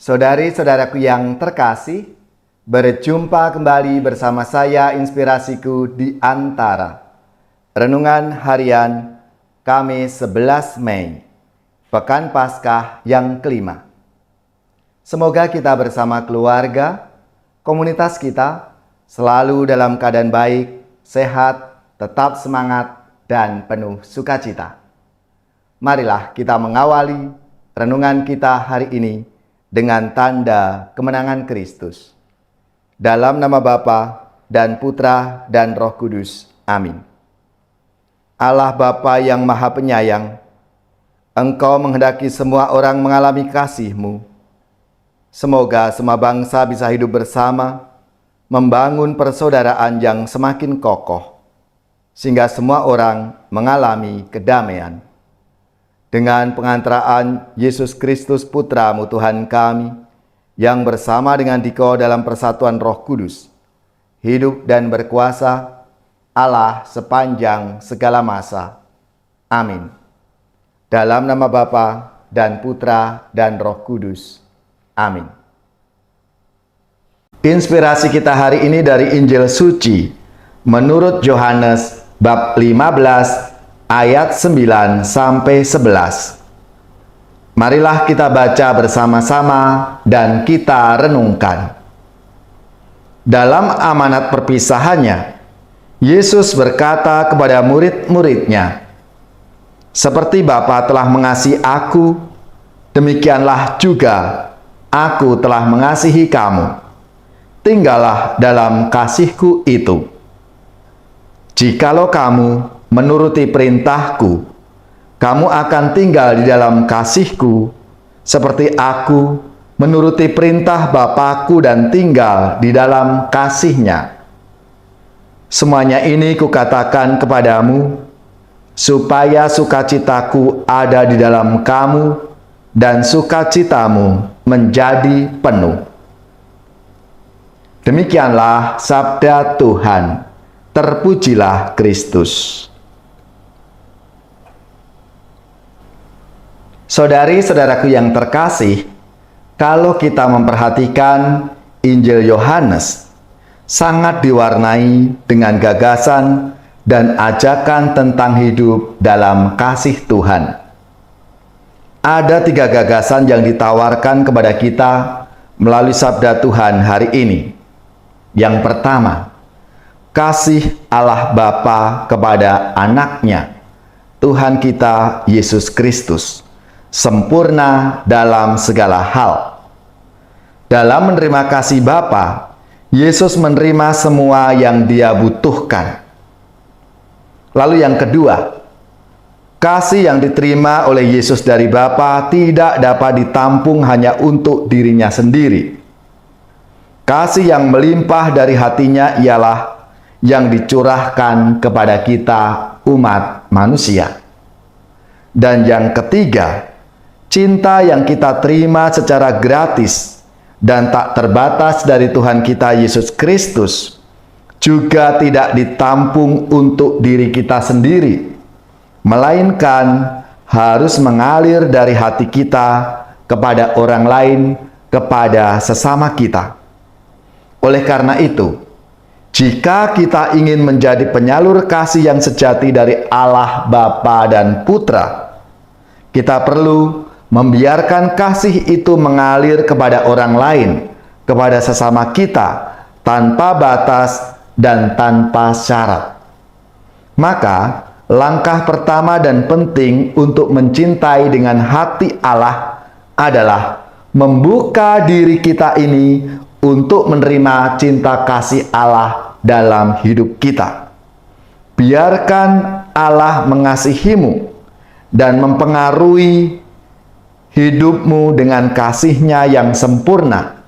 Saudari-saudaraku yang terkasih, berjumpa kembali bersama saya Inspirasiku di Antara. Renungan harian Kamis 11 Mei, Pekan Paskah yang kelima. Semoga kita bersama keluarga, komunitas kita, selalu dalam keadaan baik, sehat, tetap semangat, dan penuh sukacita. Marilah kita mengawali renungan kita hari ini dengan tanda kemenangan Kristus. Dalam nama Bapa dan Putra dan Roh Kudus. Amin. Allah Bapa yang Maha Penyayang, Engkau menghendaki semua orang mengalami kasih-Mu. Semoga semua bangsa bisa hidup bersama, membangun persaudaraan yang semakin kokoh, sehingga semua orang mengalami kedamaian. Dengan pengantaraan Yesus Kristus Putra-Mu Tuhan kami, yang bersama dengan Dikau dalam persatuan Roh Kudus, hidup dan berkuasa Allah sepanjang segala masa. Amin. Dalam nama Bapa dan Putra dan Roh Kudus. Amin. Inspirasi kita hari ini dari Injil Suci menurut Yohanes bab 15 ayat 9 sampai 11. Marilah kita baca bersama-sama dan kita renungkan. Dalam amanat perpisahannya, Yesus berkata kepada murid-muridnya, "Seperti Bapa telah mengasihi aku, demikianlah juga aku telah mengasihi kamu. Tinggallah dalam kasihku itu. Jikalau kamu menuruti perintahku, kamu akan tinggal di dalam kasihku, seperti aku menuruti perintah Bapakku dan tinggal di dalam kasihnya. Semuanya ini kukatakan kepadamu, supaya sukacitaku ada di dalam kamu, dan sukacitamu menjadi penuh." Demikianlah sabda Tuhan. Terpujilah Kristus. Saudari-saudaraku yang terkasih, kalau kita memperhatikan Injil Yohanes, sangat diwarnai dengan gagasan dan ajakan tentang hidup dalam kasih Tuhan. Ada 3 gagasan yang ditawarkan kepada kita melalui sabda Tuhan hari ini. Yang pertama, kasih Allah Bapa kepada anaknya, Tuhan kita Yesus Kristus, sempurna dalam segala hal. Dalam menerima kasih Bapa, Yesus menerima semua yang Dia butuhkan. Lalu yang kedua, kasih yang diterima oleh Yesus dari Bapa tidak dapat ditampung hanya untuk dirinya sendiri. Kasih yang melimpah dari hatinya ialah yang dicurahkan kepada kita umat manusia. Dan yang ketiga, cinta yang kita terima secara gratis dan tak terbatas dari Tuhan kita Yesus Kristus juga tidak ditampung untuk diri kita sendiri, melainkan harus mengalir dari hati kita kepada orang lain, kepada sesama kita. Oleh karena itu, jika kita ingin menjadi penyalur kasih yang sejati dari Allah Bapa dan Putra, kita perlu membiarkan kasih itu mengalir kepada orang lain, kepada sesama kita, tanpa batas dan tanpa syarat. Maka, langkah pertama dan penting untuk mencintai dengan hati Allah adalah membuka diri kita ini untuk menerima cinta kasih Allah dalam hidup kita. Biarkan Allah mengasihimu dan mempengaruhi hidupmu dengan kasih-Nya yang sempurna.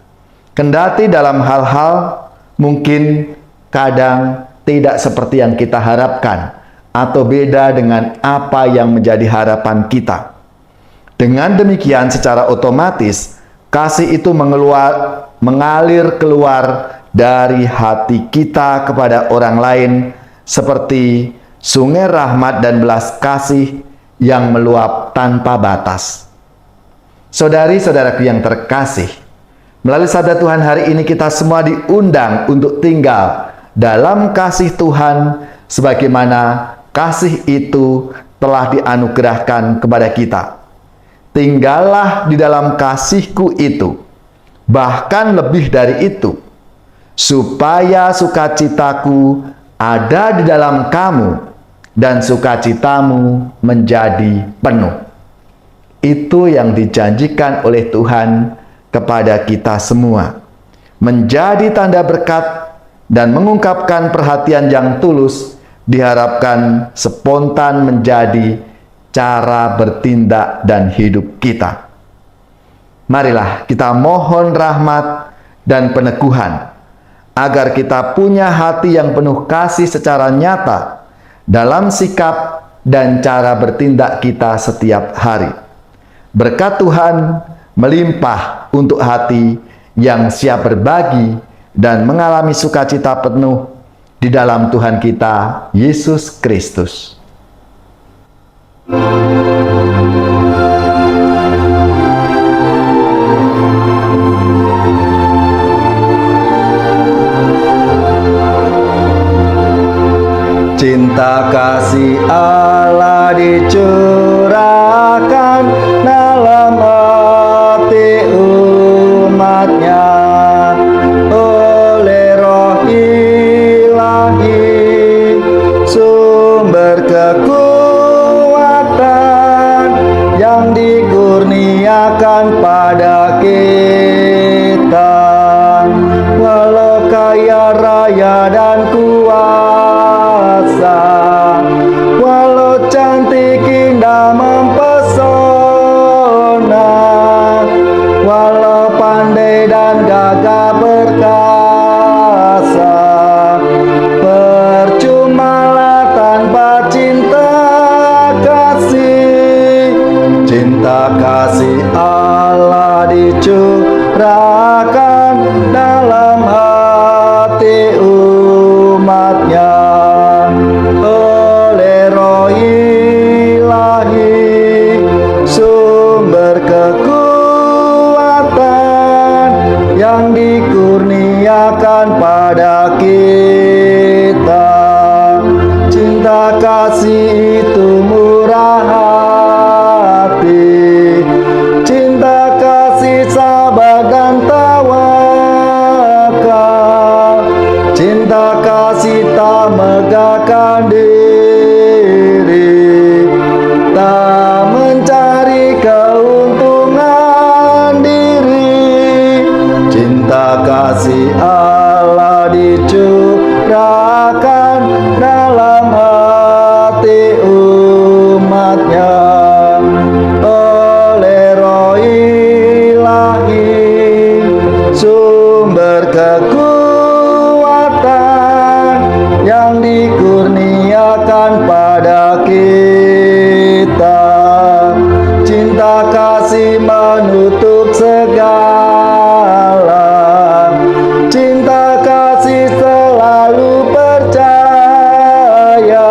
Kendati dalam hal-hal mungkin kadang tidak seperti yang kita harapkan, atau beda dengan apa yang menjadi harapan kita. Dengan demikian secara otomatis, kasih itu mengalir keluar dari hati kita kepada orang lain seperti sungai rahmat dan belas kasih yang meluap tanpa batas. Saudari-saudaraku yang terkasih, Melalui sabda Tuhan hari ini kita semua diundang untuk tinggal dalam kasih Tuhan sebagaimana kasih itu telah dianugerahkan kepada kita. Tinggallah di dalam kasih-Ku itu, bahkan lebih dari itu, supaya sukacitaku ada di dalam kamu dan sukacitamu menjadi penuh. Itu yang dijanjikan oleh Tuhan kepada kita semua, menjadi tanda berkat dan mengungkapkan perhatian yang tulus, diharapkan spontan menjadi cara bertindak dan hidup kita. Marilah kita mohon rahmat dan peneguhan, agar kita punya hati yang penuh kasih secara nyata dalam sikap dan cara bertindak kita setiap hari. Berkat Tuhan melimpah untuk hati yang siap berbagi dan mengalami sukacita penuh di dalam Tuhan kita, Yesus Kristus. Cinta kasih Allah dicurahkan dalam hati umatnya oleh Roh Ilahi, sumber kekuatan yang dikurniakan pada kita. Walau kaya raya dan kuasa, walau cantik indah mempesona, walau pandai dan gagah perkasa, percumalah tanpa cinta kasih. Cinta kasih Allah dicurahkan dalam hati umatnya oleh Roh Ilahi, sumber kekuatan yang dikurniakan pada kita. Cinta kasih itu murah hati, cinta kasih sabar dan tawakal, cinta kasih tak megahkan diri, tak mencari keuntungan diri. Cinta kasih Allah dicurahkan dalam hati umatnya oleh Roh Ilahi, sumber kekuatan yang dikurniakan pada kita. Cinta kasih menutup segala, cinta kasih selalu percaya,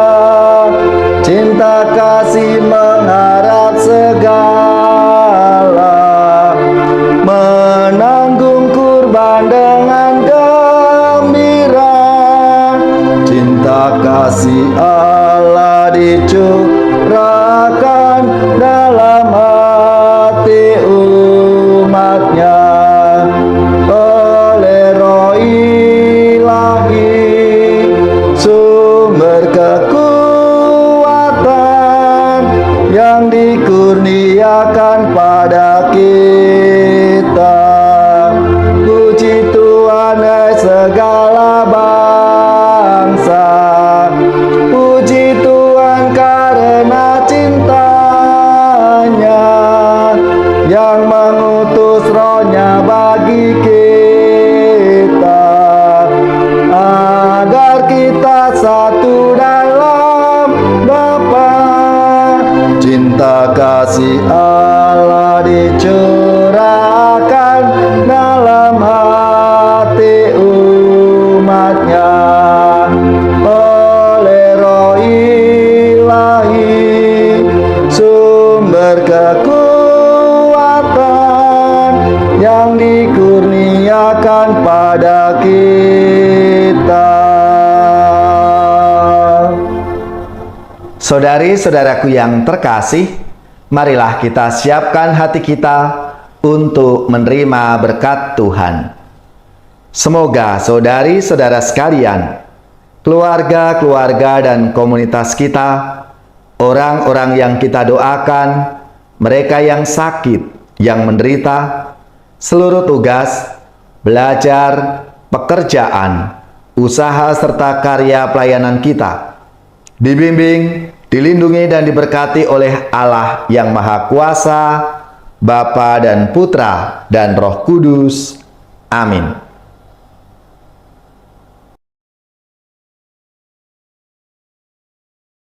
cinta kasih mengharap segala, menanggung kurban dengan gembira. Cinta kasih Allah dicurahkan dalam hati umatnya oleh Roh Ilahi, sumber kekuatan yang dikurniakan pada kita. Puji Tuhan hai segala bangsa, puji Tuhan karena cintanya yang mengutus Roh-Nya bagi kita, agar kita satu dalam Bapa. Cinta kasih Allah dicurahkan dalam hati umatnya oleh Roh Ilahi, sumber kekuatan yang dikurniakan limpahkan pada kita. Saudari-saudaraku yang terkasih, marilah kita siapkan hati kita untuk menerima berkat Tuhan. Semoga saudari-saudara sekalian, keluarga-keluarga dan komunitas kita, orang-orang yang kita doakan, mereka yang sakit, yang menderita, seluruh tugas, belajar, pekerjaan, usaha serta karya pelayanan kita, dibimbing, dilindungi dan diberkati oleh Allah yang Maha Kuasa, Bapa dan Putra dan Roh Kudus. Amin.